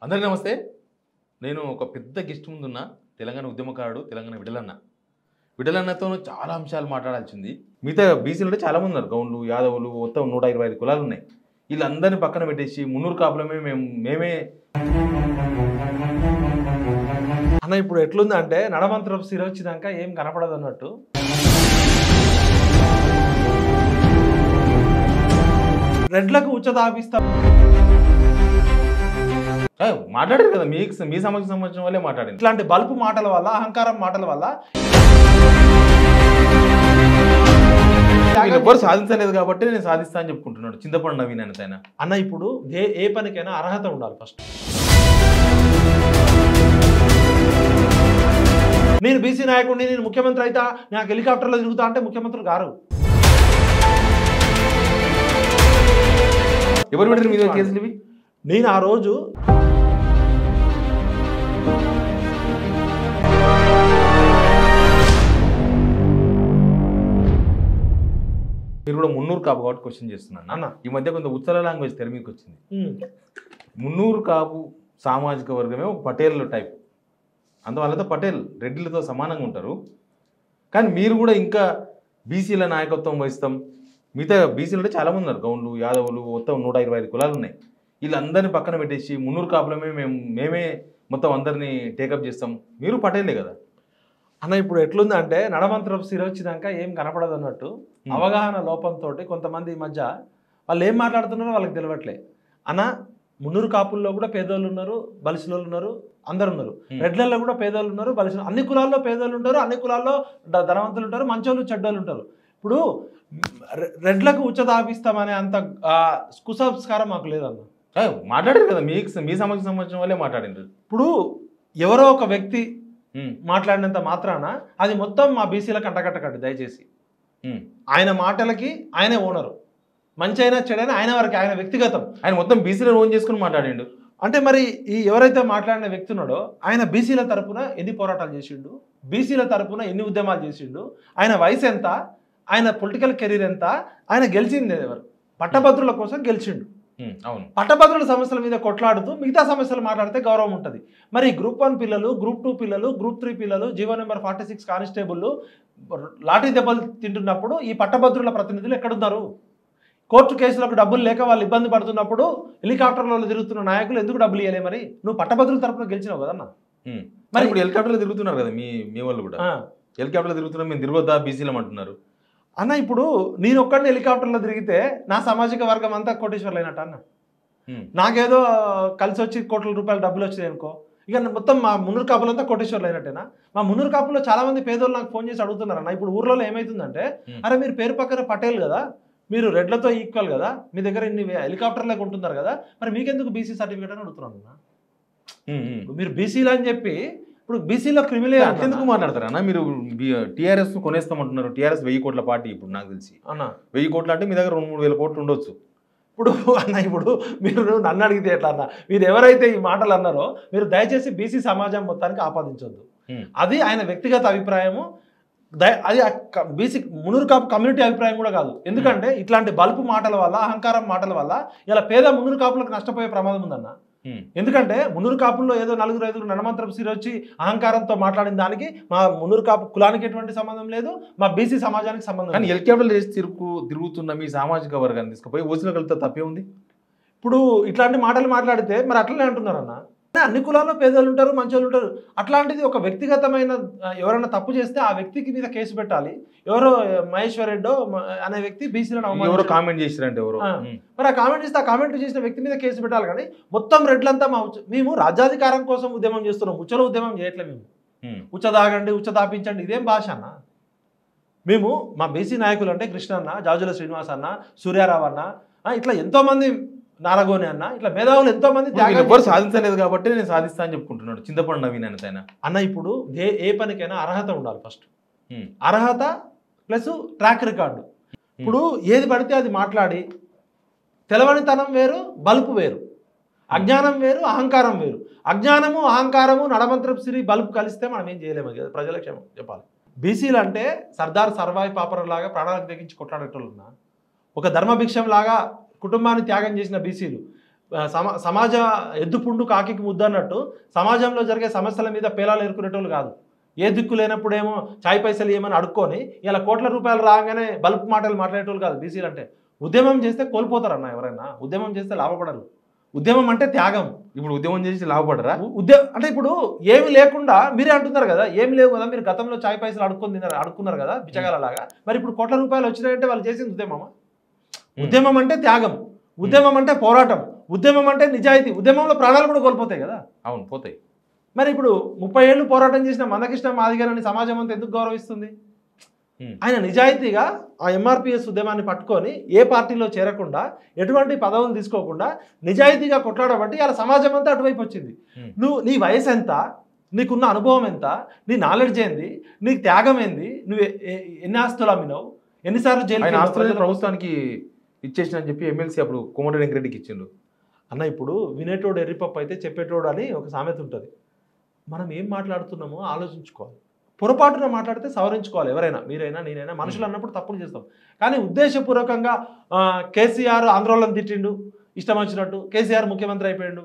అందరికీ నమస్తే. నేను ఒక పెద్ద గెస్ట్ ముందున్న తెలంగాణ ఉద్యమకారుడు, తెలంగాణ విడలన్న. విడలన్నతో చాలా అంశాలు మాట్లాడాల్సింది. మిగతా బీసీలు అంటే చాలామంది ఉన్నారు. గౌండ్లు, యాదవులు, మొత్తం 125 కులాలు ఉన్నాయి. వీళ్ళందరినీ పక్కన పెట్టేసి మున్నూరు కాపులమే మేమే అన్న ఇప్పుడు ఎట్లుందంటే నడమంత్రం సిర వచ్చినాక ఏం కనపడదు అన్నట్టు. రెడ్లకు ఉచ్చతాపిస్తాం మాట్లాడారు కదా. మీ సమస్యకు సంబంధించిన వాళ్ళే మాట్లాడింది. ఇట్లాంటి బల్పు మాటల వల్ల, అహంకారం మాటల వల్ల ఎవ్వరు సాధించలేదు కాబట్టి నేను సాధిస్తా అని చెప్పుకుంటున్నాడు చింతపండు నవీన్ ఆయన. అన్న ఇప్పుడు ఏ పనికైనా అర్హత ఉండాలి. ఫస్ట్ నేను బీసీ నాయకుడిని, నేను ముఖ్యమంత్రి అయితే నాకు హెలికాప్టర్లో తిరుగుతా అంటే ముఖ్యమంత్రి గారు ఎవరు పెట్టారు మీద కేసులు ఇవి? నేను ఆ రోజు మీరు కూడా మున్నూరు కాపు కాబట్టి క్వశ్చన్ చేస్తున్నాను అన్న. ఈ మధ్య కొంత ఉత్తర లాంగ్వేజ్ తెర మీదకి వచ్చింది. మున్నూరు కాపు సామాజిక వర్గమే ఒక పటేల్ టైప్. అందువల్ల పటేల్ రెడ్డిలతో సమానంగా ఉంటారు. కానీ మీరు కూడా ఇంకా బీసీల నాయకత్వం వహిస్తాం. మిగతా బీసీలు అంటే చాలామంది ఉన్నారు. గౌండ్లు, యాదవులు, మొత్తం 125 కులాలు ఉన్నాయి. వీళ్ళందరినీ పక్కన పెట్టేసి మున్నూరు కాపులమే మేమే మొత్తం అందరినీ టేకప్ చేస్తాం. మీరు పటేలే కదా అన్న. ఇప్పుడు ఎట్లుందంటే నడమంత్రం సిర వచ్చినాక ఏం కనపడదు అన్నట్టు. అవగాహన లోపంతో కొంతమంది ఈ మధ్య వాళ్ళు ఏం మాట్లాడుతున్నారో వాళ్ళకి తెలియట్లే అన్న. మున్నూరు కాపుల్లో కూడా పేదోళ్ళు ఉన్నారు, బలిసిలోళ్ళు ఉన్నారు, అందరు ఉన్నారు. రెడ్లలో కూడా పేదోళ్ళు ఉన్నారు, బలిసిన అన్ని కులాల్లో పేదోళ్ళు ఉంటారు, అన్ని కులాల్లో ధనవంతులు ఉంటారు, మంచోళ్ళు చెడ్డోళ్ళు ఉంటారు. ఇప్పుడు రెడ్లకు ఉచ్చతాపిస్తామనే అంత కుసంస్కారం మాకు లేదన్న. మాట్లాడారు కదా. మీ సమస్యకు సంబంధించిన వాళ్ళే మాట్లాడిండ్రు. ఇప్పుడు ఎవరో ఒక వ్యక్తి మాట్లాడినంత మాత్రాన అది మొత్తం మా బీసీలకు అంటగట్టకండి దయచేసి. ఆయన మాటలకి ఆయనే ఓనరు. మంచి అయినా చెడైనా ఆయన వరకు, ఆయన వ్యక్తిగతం. ఆయన మొత్తం బీసీలో ఓన్ చేసుకుని మాట్లాడిండు. అంటే మరి ఈ ఎవరైతే మాట్లాడిన వ్యక్తి ఉన్నాడో ఆయన బీసీల తరపున ఎన్ని పోరాటాలు చేసిండు, బీసీల తరపున ఎన్ని ఉద్యమాలు చేసిండు, ఆయన వయసు ఎంత, ఆయన పొలిటికల్ కెరీర్ ఎంత, ఆయన గెలిచింది ఎవరు? పట్టభద్రుల కోసం గెలిచిండు. అవును. పట్టభద్రుల సమస్యల మీద కొట్లాడుతూ మిగతా సమస్యలు మాట్లాడితే గౌరవం ఉంటుంది. మరి గ్రూప్ 1 పిల్లలు, గ్రూప్ 2 పిల్లలు, గ్రూప్ 3 పిల్లలు, జీవో నెంబర్ 46 కానిస్టేబుల్ లాఠీ దెబ్బలు తింటున్నప్పుడు ఈ పట్టభద్రుల ప్రతినిధులు ఎక్కడున్నారు? కోర్టు కేసులకు డబ్బులు లేక వాళ్ళు ఇబ్బంది పడుతున్నప్పుడు హెలికాప్టర్లలో తిరుగుతున్న నాయకులు ఎందుకు డబ్బులు ఇవ్వలే? మరి నువ్వు పట్టభద్రుల తరపున గెలిచినావు కదన్నా. మరి ఇప్పుడు హెలికాప్టర్లో తిరుగుతున్నారు కదా మీ వాళ్ళు కూడా. హెలికాప్టర్లో తిరుగుతున్నా మేము తిరగొద్దా బీసీలం అంటున్నారు అన్న. ఇప్పుడు నేను ఒక్కడిని హెలికాప్టర్లో తిరిగితే నా సామాజిక వర్గం అంతా కోటీశ్వర్లు అయినట్టు అన్న. నాకేదో కలిసి వచ్చి కోట్ల రూపాయలు డబ్బులు వచ్చినాయి అనుకో, ఇక మొత్తం మా మున్నూరు కాపులంతా కోటేశ్వర్లు అయినట్టేనా? మా మున్నూరు కాపులో చాలా మంది పేదోళ్ళు నాకు ఫోన్ చేసి అడుగుతున్నారు అన్న. ఇప్పుడు ఊర్లలో ఏమవుతుందంటే, అరే మీరు పేరు పక్కన పటేల్ కదా, మీరు రెడ్లతో ఈక్వల్ కదా, మీ దగ్గర ఇన్ని హెలికాప్టర్లకు ఉంటున్నారు కదా, మరి మీకెందుకు బీసీ సర్టిఫికేట్ అని అడుగుతున్నాను అన్న. మీరు బీసీలు అని చెప్పి ఇప్పుడు బీసీలో క్రిమినల్ ఎందుకు మాట్లాడతారు అన్న? మీరు టీఆర్ఎస్ కొనేస్తామంటున్నారు. టీఆర్ఎస్ 1000 కోట్ల పార్టీ ఇప్పుడు నాకు తెలిసి అన్న. 1000 కోట్లు అంటే మీ దగ్గర 2-3 వేల కోట్లు ఉండొచ్చు. ఇప్పుడు అన్న ఇప్పుడు మీరు నన్ను అడిగితే ఎట్లా అన్న, మీరు ఎవరైతే ఈ మాటలు అన్నారో మీరు దయచేసి బీసీ సమాజం మొత్తానికి ఆపాదించొద్దు. అది ఆయన వ్యక్తిగత అభిప్రాయము. అది బీసీ మున్నూరు కాపు కమ్యూనిటీ అభిప్రాయం కూడా కాదు. ఎందుకంటే ఇట్లాంటి బల్పు మాటల వల్ల, అహంకారం మాటల వల్ల ఇలా పేద మున్నూరు కాపులకు నష్టపోయే ప్రమాదం ఉందన్న. ఎందుకంటే మున్నూరు కాపుల్లో ఏదో 4-5 నడమంత్రం సిరి వచ్చి అహంకారంతో మాట్లాడిన దానికి మా మున్నూరు కాపు కులానికి ఎటువంటి సంబంధం లేదు, మా బీసీ సమాజానికి సంబంధం. కానీ హెలికాప్టర్లు వేసి తిరుగుతున్న మీ సామాజిక వర్గాన్ని తీసుకుపోయి ఓసిన కలితే తప్పే ఉంది. ఇప్పుడు ఇట్లాంటి మాటలు మాట్లాడితే మరి అట్లనే అంటున్నారు అన్న. అన్ని కులాల్లో పేదలు ఉంటారు, మంచోళ్ళు ఉంటారు. అట్లాంటిది ఒక వ్యక్తిగతమైన ఎవరైనా తప్పు చేస్తే ఆ వ్యక్తికి మీద కేసు పెట్టాలి. ఎవరో మహేశ్వర్ రెడ్డో అనే వ్యక్తి బీసీలను ఎవరో కామెంట్ చేసిరంటే ఎవరో, మరి ఆ కామెంట్ చేస్తే ఆ కామెంట్ చేసిన వ్యక్తి మీద కేసు పెట్టాలి. కానీ మొత్తం రెడ్లంతా మేము రాజ్యాధికారం కోసం ఉద్యమం చేస్తున్నాం, ఉచ్చల ఉద్యమం చేయట్లేదు. మేము ఉచ్చదాగండి, ఉచ్చదాపించండి ఇదేం భాష అన్న. మేము మా బీసీ నాయకులు అంటే కృష్ణన్న, జాజుల శ్రీనివాస్ అన్న, సూర్యారావు అన్న, ఇట్లా ఎంతోమంది, నారగోని అన్న, ఇట్లా మేధావులు ఎంతో మంది ఎవరు సాధించలేదు కాబట్టి నేను సాధిస్తా అని చెప్పుకుంటున్నాడు చింతపండు నవీన్ ఆయన. అన్న ఇప్పుడు ఏ పనికైనా అర్హత ఉండాలి. ఫస్ట్ అర్హత ప్లస్ ట్రాక్ రికార్డు. ఇప్పుడు ఏది పడితే అది మాట్లాడి తెలవనితనం వేరు, బల్పు వేరు, అజ్ఞానం వేరు, అహంకారం వేరు. అజ్ఞానము, అహంకారము, నడమంత్రం సిరి, బల్పు కలిస్తే మనం ఏం చేయలేము కదా. ప్రజల క్షేమం చెప్పాలి. బీసీలు అంటే సర్దార్ సర్వాయి పాపరం లాగా ప్రాణాలకు తెగించి కొట్లాడేటోళ్ళున్నా, ఒక ధర్మభిక్షం లాగా కుటుంబాన్ని త్యాగం చేసిన బీసీలు సమాజ ఎద్దుపుండు కాకికి ముద్దు అన్నట్టు సమాజంలో జరిగే సమస్యల మీద పేలాలు ఎరుకునేటోళ్ళు కాదు. ఏ దిక్కు లేనప్పుడేమో చాయ్ పైసలు ఏమని అడుక్కొని ఇలా కోట్ల రూపాయలు రాగానే బల్బ్ మాటలు మాట్లాడేటోళ్ళు కాదు బీసీలు అంటే. ఉద్యమం చేస్తే కోల్పోతారన్న ఎవరైనా, ఉద్యమం చేస్తే లాభపడరు. ఉద్యమం అంటే త్యాగం. ఇప్పుడు ఉద్యమం చేసి లాభపడరా? అంటే ఇప్పుడు ఏమి లేకుండా మీరే అంటున్నారు కదా, ఏమి లేవు కదా, మీరు గతంలో చాయ్ పైసలు అడుక్కున్నారు కదా బిచ్చగాలలాగా. మరి ఇప్పుడు కోట్ల రూపాయలు వచ్చినాయంటే వాళ్ళు చేసింది ఉద్యమమా? ఉద్యమం అంటే త్యాగం, ఉద్యమం అంటే పోరాటం, ఉద్యమం అంటే నిజాయితీ. ఉద్యమంలో ప్రాణాలు కూడా కోల్పోతాయి కదా. అవును, పోతాయి. మరి ఇప్పుడు 30 ఏళ్ళు పోరాటం చేసిన మందకృష్ణ మాదిగని సమాజం అంతా ఎందుకు గౌరవిస్తుంది? ఆయన నిజాయితీగా ఆ ఎంఆర్పిఎస్ ఉద్యమాన్ని పట్టుకొని ఏ పార్టీలో చేరకుండా ఎటువంటి పదవులు తీసుకోకుండా నిజాయితీగా కొట్లాడబట్టి ఇలా సమాజం అంతా అటువైపు వచ్చింది. నీ వయసు ఎంత, నీకున్న అనుభవం ఎంత, నీ నాలెడ్జ్ ఏంది, నీకు త్యాగం ఏంది, నువ్వు ఎన్ని ఆస్తులు అమ్మినావు, ఎన్నిసార్లు జైలు ప్రభుత్వానికి ఇచ్చేసిన చెప్పి ఎమ్మెల్సీ అప్పుడు కోమటిరెడ్డి వెంకరెడ్డికి ఇచ్చిండు అన్న. ఇప్పుడు వినేటోడు ఎర్రిపప్పు అయితే చెప్పేటోడు అని ఒక సామెత ఉంటుంది. మనం ఏం మాట్లాడుతున్నామో ఆలోచించుకోవాలి. పొరపాటున మాట్లాడితే సవరించుకోవాలి. ఎవరైనా, మీరైనా నేనైనా, మనుషులు అన్నప్పుడు తప్పులు చేస్తాం. కానీ ఉద్దేశపూర్వకంగా కేసీఆర్ ఆంధ్రోళన తిట్టిండు ఇష్టం వచ్చినట్టు, కేసీఆర్ ముఖ్యమంత్రి అయిపోయాడు,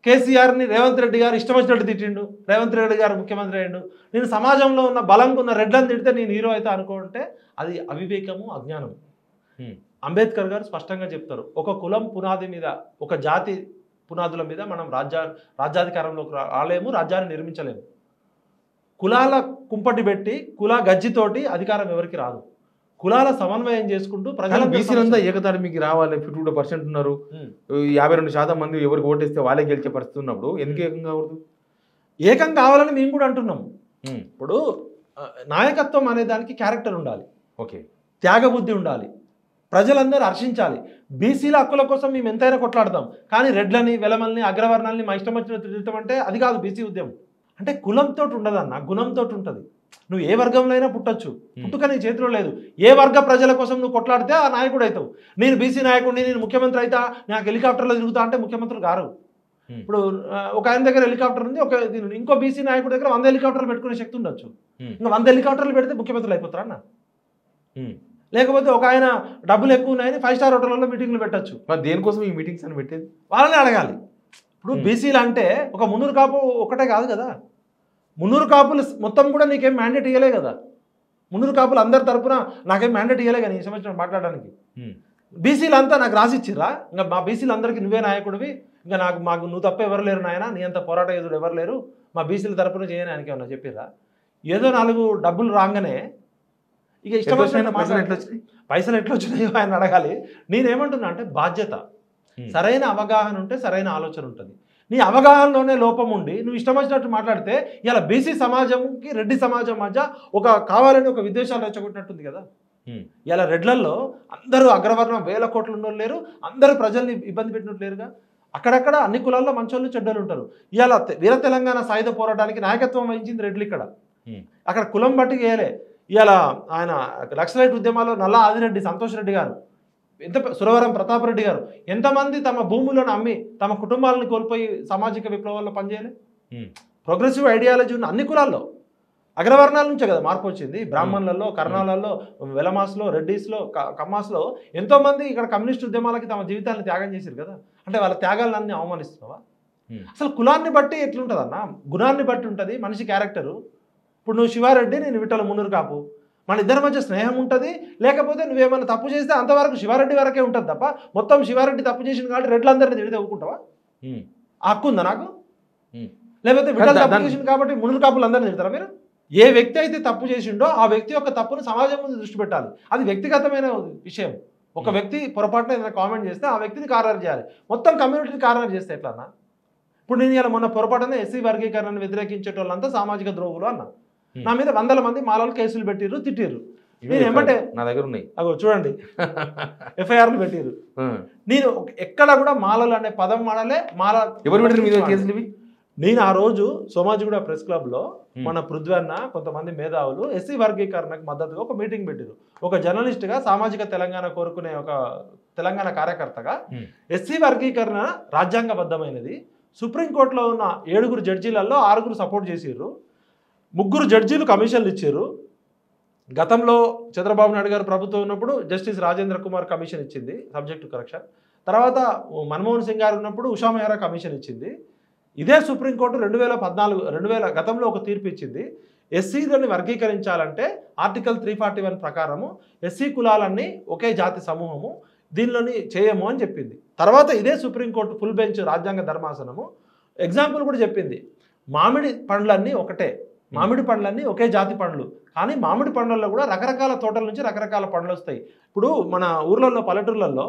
కేసీఆర్ని రేవంత్ రెడ్డి గారు ఇష్టం వచ్చినట్టు తిట్టిండు, రేవంత్ రెడ్డి గారు ముఖ్యమంత్రి అయ్యాడు, నేను సమాజంలో ఉన్న బలంగా ఉన్న రెడ్లను తిడితే నేను హీరో అయితే అనుకుంటే అది అవివేకము, అజ్ఞానం. అంబేద్కర్ గారు స్పష్టంగా చెప్తారు, ఒక కులం పునాది మీద, ఒక జాతి పునాదుల మీద మనం రాజ్యాధికారంలోకి రాలేము, రాజ్యాన్ని నిర్మించలేము. కులాల కుంపటి పెట్టి కుల గజ్జితోటి అధికారం ఎవరికి రాదు. కులాల సమన్వయం చేసుకుంటూ ప్రజలు బీసీలంతా ఏకతాటికి రావాలి. 52% ఉన్నారు, 52% మంది ఎవరికి ఓటేస్తే వాళ్ళే గెలిచే పరిస్థితి ఉన్నప్పుడు ఎందుకు ఏకం కావద్దు? ఏకం కావాలని మేము కూడా అంటున్నాం. ఇప్పుడు నాయకత్వం అనే దానికి క్యారెక్టర్ ఉండాలి, ఓకే, త్యాగబుద్ధి ఉండాలి, ప్రజలందరూ హర్షించాలి. బీసీల హక్కుల కోసం మేము ఎంతైనా కొట్లాడతాం. కానీ రెడ్లని, వెలమల్ని, అగ్రవర్ణాలని మా ఇష్టం వచ్చినట్టు తిట్టడం అంటే అది కాదు బీసీ ఉద్యమం. అంటే కులంతో ఉండదన్న, గుణంతో ఉంటుంది. నువ్వు ఏ వర్గంలో అయినా పుట్టొచ్చు, పుట్టుక నీ చేతిలో లేదు. ఏ వర్గ ప్రజల కోసం నువ్వు కొట్లాడితే ఆ నాయకుడు అవుతావు. నేను బీసీ నాయకుడిని, నేను ముఖ్యమంత్రి అయితే నాకు హెలికాప్టర్లో తిరుగుతా అంటే ముఖ్యమంత్రులు గారు. ఇప్పుడు ఒక ఆయన దగ్గర హెలికాప్టర్ ఉంది, ఇంకో బీసీ నాయకుడి దగ్గర 100 హెలికాప్టర్లు పెట్టుకునే శక్తి ఉండొచ్చు. ఇంకా 100 హెలికాప్టర్లు పెడితే ముఖ్యమంత్రులు అయిపోతారా అన్న? లేకపోతే ఒక ఆయన డబ్బులు ఎక్కువ ఉన్నాయని 5 స్టార్ హోటల్లో మీటింగ్లు పెట్టచ్చు. మరి దేనికోసం ఈ మీటింగ్స్ అని పెట్టేది? వాళ్ళని అడగాలి. ఇప్పుడు బీసీలు అంటే ఒక మున్నూరు కాపు ఒకటే కాదు కదా, మున్నూరు కాపులు మొత్తం కూడా నీకేం మ్యాండేట్ ఇవ్వలే కదా. మున్నూరు కాపులు అందరి తరపున నాకేం మ్యాండేట్ ఇవ్వలే కదా ఈ సంవత్సరం మాట్లాడడానికి. బీసీలు అంతా నాకు రాసిచ్చిర్రా? ఇంకా మా బీసీలు అందరికీ నువ్వే నాయకుడివి, ఇంకా మాకు నువ్వు తప్ప ఎవరు లేరు నాయన, నీ అంత పోరాట ఎదురు ఎవరు లేరు, మా బీసీల తరపున చేయని ఆయనకి ఏమన్నా చెప్పిర్రా? ఏదో 4 డబ్బులు రాగానే ఇక ఇష్టమైన పైసలు ఎట్లా వచ్చినాయో ఆయన అడగాలి. నేనేమంటున్నా అంటే బాధ్యత, సరైన అవగాహన ఉంటే సరైన ఆలోచన ఉంటుంది. నీ అవగాహనలోనే లోపం ఉండి నువ్వు ఇష్టం వచ్చినట్టు మాట్లాడితే ఇలా బీసీ సమాజంకి రెడ్డి సమాజం మధ్య కావాలని ఒక విద్వేషాలు రెచ్చగొట్టినట్టుంది కదా. ఇలా రెడ్లల్లో అందరూ అగ్రవర్ణం 1000 కోట్లు ఉన్నోళ్ళు లేరు, అందరూ ప్రజల్ని ఇబ్బంది పెట్టినట్టు లేరుగా. అక్కడక్కడ అన్ని కులాల్లో మంచోళ్ళు చెడ్డలు ఉంటారు. ఇవాళ వీర తెలంగాణ సాయుధ పోరాటానికి నాయకత్వం వహించింది రెడ్లు. అక్కడ కులం బట్టి వేయలే. ఇవాళ ఆయన నక్సలైట్ ఉద్యమాల్లో నల్లా ఆదిరెడ్డి, సంతోష్ రెడ్డి గారు, సురవరం ప్రతాప్ రెడ్డి గారు ఎంతమంది తమ భూములను అమ్మి తమ కుటుంబాలను కోల్పోయి సామాజిక విప్లవాల్లో పనిచేయలే. ప్రోగ్రెసివ్ ఐడియాలజీ ఉన్న అన్ని కులాల్లో, అగ్రవర్ణాల నుంచే కదా మార్పు వచ్చింది. బ్రాహ్మణులలో, కర్ణాలలో, వెలమాస్లో, రెడ్డిస్లో, కమ్మాస్లో ఎంతోమంది ఇక్కడ కమ్యూనిస్ట్ ఉద్యమాలకి తమ జీవితాన్ని త్యాగం చేశారు కదా. అంటే వాళ్ళ త్యాగాలన్నీ అవమానిస్తున్నావా? అసలు కులాన్ని బట్టి ఎట్లుంటుంది అన్న, గుణాన్ని బట్టి ఉంటుంది మనిషి క్యారెక్టరు. ఇప్పుడు నువ్వు శివారెడ్డి, నేను విఠల మున్నూరు కాపు, మన ఇద్దరి మధ్య స్నేహం ఉంటుంది. లేకపోతే నువ్వేమైనా తప్పు చేస్తే అంతవరకు శివారెడ్డి వరకే ఉంటుంది తప్ప మొత్తం శివారెడ్డి తప్పు చేసింది కాబట్టి రెడ్లందరినీ తిడితే ఊరుకుంటావా? ఆ హక్కు ఉందా నాకు? లేకపోతే విఠల తప్పు చేసింది కాబట్టి మున్నూరు కాపులు అందరినీ తిడతారా మీరు? ఏ వ్యక్తి అయితే తప్పు చేసిండో ఆ వ్యక్తి యొక్క తప్పును సమాజం ముందు దృష్టి పెట్టాలి. అది వ్యక్తిగతమైన విషయం. ఒక వ్యక్తి పొరపాటున ఏదైనా కామెంట్ చేస్తే ఆ వ్యక్తిని కార్నర్ చేయాలి. మొత్తం కమ్యూనిటీని కార్నర్ చేస్తే ఎట్లన్నా? ఇప్పుడు నేను ఇలా మొన్న పొరపాటున ఎస్సీ వర్గీకరణను వ్యతిరేకించేటోళ్ళంతా సామాజిక ద్రోహులు అన్న. నా మీద 100 మంది మాలలు కేసులు పెట్టిర్రు, తిట్టిర్రు. నేను ఏమంటే నా దగ్గర ఉన్నాయి, అగో చూడండి, ఎఫ్ఐఆర్లు పెట్టిర్రు. నేను ఎక్కడ కూడా మాలలు అనే పదం వాడలే. మాల ఎవరు పెట్టిన మీద కేసులు ఇవి? నేను ఆ రోజు సోమాజిగూడ ప్రెస్ క్లబ్లో మన పృథ్వన్న కొంతమంది మేధావులు ఎస్సీ వర్గీకరణకు మద్దతుగా ఒక మీటింగ్ పెట్టారు. ఒక జర్నలిస్ట్గా, సామాజిక తెలంగాణ కోరుకునే ఒక తెలంగాణ కార్యకర్తగా ఎస్సీ వర్గీకరణ రాజ్యాంగబద్ధమైనది. సుప్రీంకోర్టులో ఉన్న 7 జడ్జీలలో 6 సపోర్ట్ చేసిర్రు, 3 జడ్జీలు కమిషన్లు ఇచ్చారు. గతంలో చంద్రబాబు నాయుడు గారు ప్రభుత్వం ఉన్నప్పుడు జస్టిస్ రాజేంద్ర కుమార్ కమిషన్ ఇచ్చింది సబ్జెక్టు కరెక్షన్. తర్వాత మన్మోహన్ సింగ్ గారు ఉన్నప్పుడు ఉషా మెహ్రా కమిషన్ ఇచ్చింది. ఇదే సుప్రీంకోర్టు 2014 గతంలో ఒక తీర్పు ఇచ్చింది. ఎస్సీలని వర్గీకరించాలంటే ఆర్టికల్ 341 ప్రకారము ఎస్సీ కులాలన్నీ ఒకే జాతి సమూహము, దీనిలోని చేయము అని చెప్పింది. తర్వాత ఇదే సుప్రీంకోర్టు ఫుల్ బెంచ్ రాజ్యాంగ ధర్మాసనము ఎగ్జాంపుల్ కూడా చెప్పింది. మామిడి పండ్లన్నీ ఒకటే, మామిడి పండ్లన్నీ ఒకే జాతి పండ్లు, కానీ మామిడి పండ్లలో కూడా రకరకాల తోటల నుంచి రకరకాల పండ్లు వస్తాయి. ఇప్పుడు మన ఊర్లలో పల్లెటూర్లలో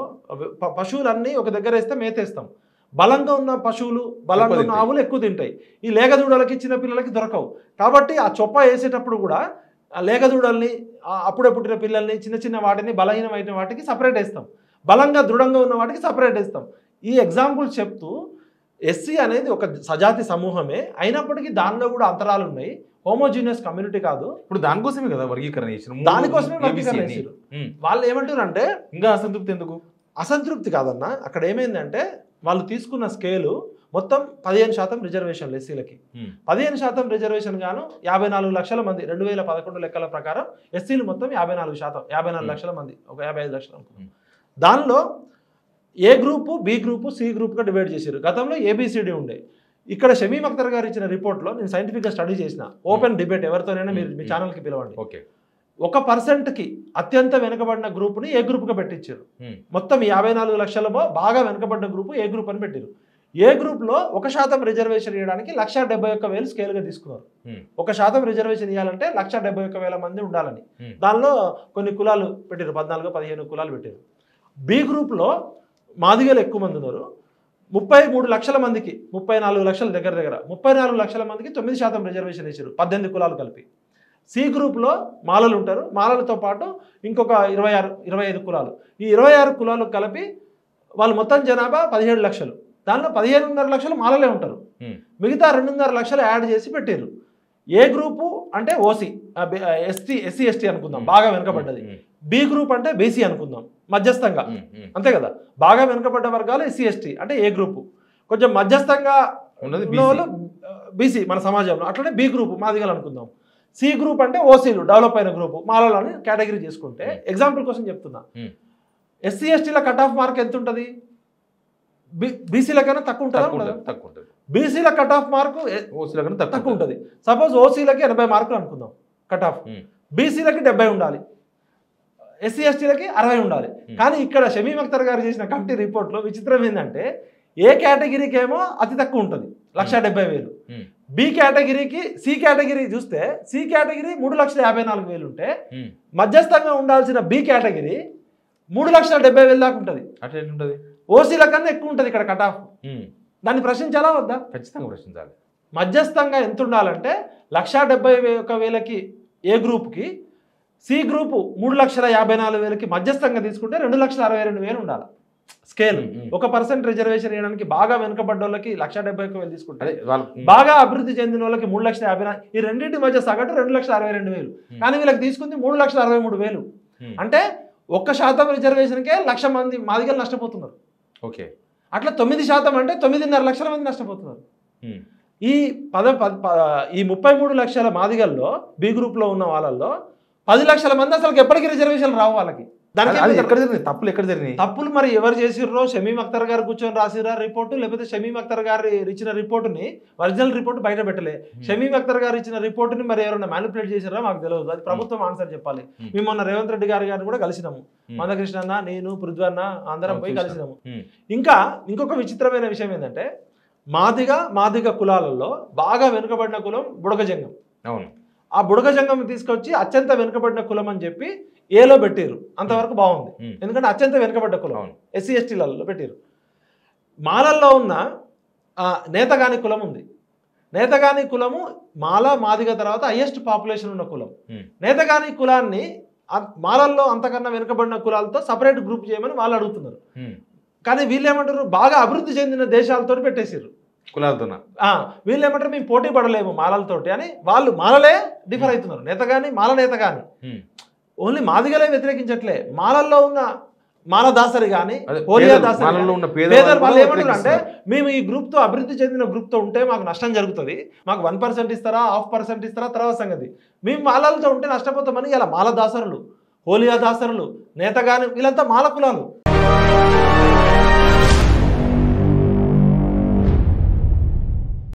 పశువులన్నీ ఒక దగ్గర వేస్తే మేతేస్తాం. బలంగా ఉన్న పశువులు, బలంగా ఉన్న ఆవులు ఎక్కువ తింటాయి. ఈ లేగదూడలకి చిన్న పిల్లలకి దొరకవు. కాబట్టి ఆ చొప్ప వేసేటప్పుడు కూడా ఆ లేగదూడల్ని, అప్పుడే పుట్టిన పిల్లల్ని, చిన్న చిన్న వాటిని, బలహీనమైన వాటికి సపరేట్ వేస్తాం, బలంగా దృఢంగా ఉన్న వాటికి సపరేట్ వేస్తాం. ఈ ఎగ్జాంపుల్ చెప్తూ ఎస్సీ అనేది ఒక సజాతి సమూహమే, అయినప్పటికీ దానిలో కూడా అంతరాలు ఉన్నాయి, హోమోజీనియస్ కమ్యూనిటీ కాదు. ఇప్పుడు దానికోసమే కదా వర్గీకరణ చేసిన, దానికోసమే వర్గీకరణ చేశారు. వాళ్ళు ఏమంటారు అంటే ఇంకా అసంతృప్తి ఎందుకు? అసంతృప్తి కాదన్న, అక్కడ ఏమైందంటే వాళ్ళు తీసుకున్న స్కేలు మొత్తం 15% రిజర్వేషన్లు ఎస్సీలకి. 15% రిజర్వేషన్ గాను 54 లక్షల మంది 2011 లెక్కల ప్రకారం ఎస్సీలు మొత్తం 54%, 54 లక్షల మంది, ఒక 55 లక్షలు అనుకున్నాం. దానిలో ఏ గ్రూపు, బి గ్రూపు, సి గ్రూప్గా డివైడ్ చేశారు. గతంలో ఏబిసిడి ఉండే. ఇక్కడ షమీమ్ అఖ్తర్ గారు ఇచ్చిన రిపోర్ట్లో నేను సైంటిఫిక్గా స్టడీ చేసిన, ఓపెన్ డిబేట్ ఎవరితోనైనా మీరు మీ ఛానల్కి పిలవండి. ఓకే, 1% అత్యంత వెనుకబడిన గ్రూప్ని ఏ గ్రూప్గా పెట్టించారు. మొత్తం 54 లక్షలలో బాగా వెనుకబడిన గ్రూపు ఏ గ్రూప్ అని పెట్టారు. ఏ గ్రూప్లో 1% రిజర్వేషన్ ఇవ్వడానికి 1,71,000 స్కేల్గా తీసుకున్నారు. 1% రిజర్వేషన్ ఇవ్వాలంటే 1,71,000 మంది ఉండాలని. దానిలో కొన్ని కులాలు పెట్టారు, 14-15 కులాలు పెట్టారు. బి గ్రూప్లో మాదిగలు ఎక్కువ మంది ఉన్నారు, 33 లక్షల మందికి, 34 లక్షల దగ్గర 34 లక్షల మందికి 9% రిజర్వేషన్ ఇచ్చారు, 18 కులాలు కలిపి. సి గ్రూప్లో మాలలు ఉంటారు, మాలలతో పాటు ఇంకొక 25 కులాలు. ఈ 26 కులాలు కలిపి వాళ్ళు మొత్తం జనాభా 17 లక్షలు. దానిలో 15.5 లక్షలు మాలలే ఉంటారు, మిగతా 2.5 లక్షలు యాడ్ చేసి పెట్టారు. ఏ గ్రూపు అంటే ఓసీ, ఎస్సీ ఎస్టీ అనుకుందాం, బాగా వెనుకబడ్డది. బి గ్రూప్ అంటే బీసీ అనుకుందాం, మధ్యస్థంగా, అంతే కదా. బాగా వెనుకబడ్డ వర్గాలు ఎస్సీ ఎస్టీ అంటే ఏ గ్రూపు, కొంచెం మధ్యస్థంగా ఉన్నది బీసీ మన సమాజంలో, అట్లనే బి గ్రూప్ మాదిగలు అనుకుందాం. సి గ్రూప్ అంటే ఓసీలు, డెవలప్ అయిన గ్రూపు, మాలలో అని కేటగిరీ చేసుకుంటే, ఎగ్జాంపుల్ కోసం చెప్తున్నా, ఎస్సీ ఎస్టీల కట్ ఆఫ్ మార్క్ ఎంత ఉంటుంది? బీసీల కన్నా తక్కువ ఉంటుంది. బీసీల కట్ ఆఫ్ మార్కు ఓసీల కన్నా తక్కువ ఉంటుంది. సపోజ్ ఓసీలకి 80 మార్కులు అనుకుందాం కట్ ఆఫ్, బీసీలకి 70 ఉండాలి, ఎస్సీ ఎస్టీలకి 60 ఉండాలి. కానీ ఇక్కడ షమీమ్ అఖ్తర్ గారు చేసిన కమిటీ రిపోర్ట్లో విచిత్రం ఏంటంటే, ఏ కేటగిరీకి ఏమో అతి తక్కువ ఉంటుంది 1,70,000. బి కేటగిరీకి, సి కేటగిరీ చూస్తే సి కేటగిరీ 3,54,000 ఉంటే, మధ్యస్థంగా ఉండాల్సిన బి కేటగిరీ 3,70,000 దాకా ఉంటుంది. అట్లా ఉంటుంది, ఓసీల కన్నా ఎక్కువ ఉంటుంది ఇక్కడ కట్ ఆఫ్. దాన్ని ప్రశ్నించాలా వద్దా? ఖచ్చితంగా ప్రశ్నించాలి. మధ్యస్థంగా ఎంత ఉండాలంటే 1,71,000కి ఏ గ్రూప్కి, సి గ్రూపు 3,54,000కి మధ్యస్థంగా తీసుకుంటే 2,62,000 ఉండాలి స్కేల్. 1% రిజర్వేషన్ ఇవ్వడానికి బాగా వెనుకబడ్డ వాళ్ళకి 1,71,000 తీసుకుంటే, బాగా అభివృద్ధి చెందిన వాళ్ళకి 3,50,000, ఈ రెండింటి మధ్య సగటు 2,62,000. కానీ వీళ్ళకి తీసుకుంది 3,63,000. అంటే 1% రిజర్వేషన్కే 1,00,000 మంది మాదిగలు నష్టపోతున్నారు. ఓకే, అట్లా 9% అంటే 9.5 లక్షల మంది నష్టపోతున్నారు. ఈ 33 లక్షల మాదిగల్లో బి గ్రూప్లో ఉన్న వాళ్ళల్లో 10 లక్షల మంది అసలు ఎప్పటికీ రిజర్వేషన్ రావు వాళ్ళకి. దానికి తప్పులు ఎక్కడ జరిగినాయి? తప్పులు మరి ఎవరు చేసిర్రో, షమీమ్ అఖ్తర్ గారు కూర్చొని రాసిరా రిపోర్టు, లేకపోతే షమీమ్ అఖ్తర్ గారు ఇచ్చిన రిపోర్టుని, ఒరిజినల్ రిపోర్టు బయట పెట్టలే. షమీమ్ అఖ్తర్ గారు ఇచ్చిన రిపోర్టుని మరి ఎవరైనా మ్యానిపులేట్ చేసిరా మాకు తెలియదు, అది ప్రభుత్వం ఆన్సర్ చెప్పాలి. మేము మొన్న రేవంత్ రెడ్డి గారిని కూడా కలిసినాము, మందకృష్ణ అన్న, నేను, పృథ్వీ అన్న అందరం పోయి కలిసినాము. ఇంకా ఇంకొక విచిత్రమైన విషయం ఏంటంటే, మాదిగ కులాలలో బాగా వెనుకబడిన కులం బుడగజంగం. అవును, ఆ బుడగజంగం తీసుకొచ్చి అత్యంత వెనుకబడిన కులం అని చెప్పి ఏలో పెట్టారు. అంతవరకు బాగుంది, ఎందుకంటే అత్యంత వెనుకబడ్డ కులం ఎస్సీ ఎస్టీలలో పెట్టారు. మాలల్లో ఉన్న నేతగాని కులం ఉంది. నేతగాని కులము మాదిగ తర్వాత హైయెస్ట్ పాపులేషన్ ఉన్న కులం. నేతగాని కులాన్ని మాలల్లో అంతకన్నా వెనుకబడిన కులాలతో సపరేట్ గ్రూప్ చేయమని వాళ్ళు అడుగుతున్నారు. కానీ వీళ్ళు ఏమంటారు, బాగా అభివృద్ధి చెందిన దేశాలతో పెట్టేసారు కులాలతో. వీళ్ళు ఏమంటారు, మేము పోటీ పడలేము మాలలతోటి అని వాళ్ళు మాలలే డిఫర్ అవుతున్నారు. నేతగాని మాల నేతగాని ఓన్లీ మాదిగలే వ్యతిరేకించట్లే, మాలల్లో ఉన్న మాలదాసరి కానీ హోలియా దాసరి వాళ్ళు ఏమంటారు అంటే, మేము ఈ గ్రూప్తో అభివృద్ధి చెందిన గ్రూప్తో ఉంటే మాకు నష్టం జరుగుతుంది, మాకు 1% ఇస్తారా, 0.5% ఇస్తారా తర్వాత సంగతి, మేము మాలలతో ఉంటే నష్టపోతామని ఇలా మాలదాసరులు, హోలియా దాసరులు, నేతగాని వీళ్ళంతా మాల కులాలు.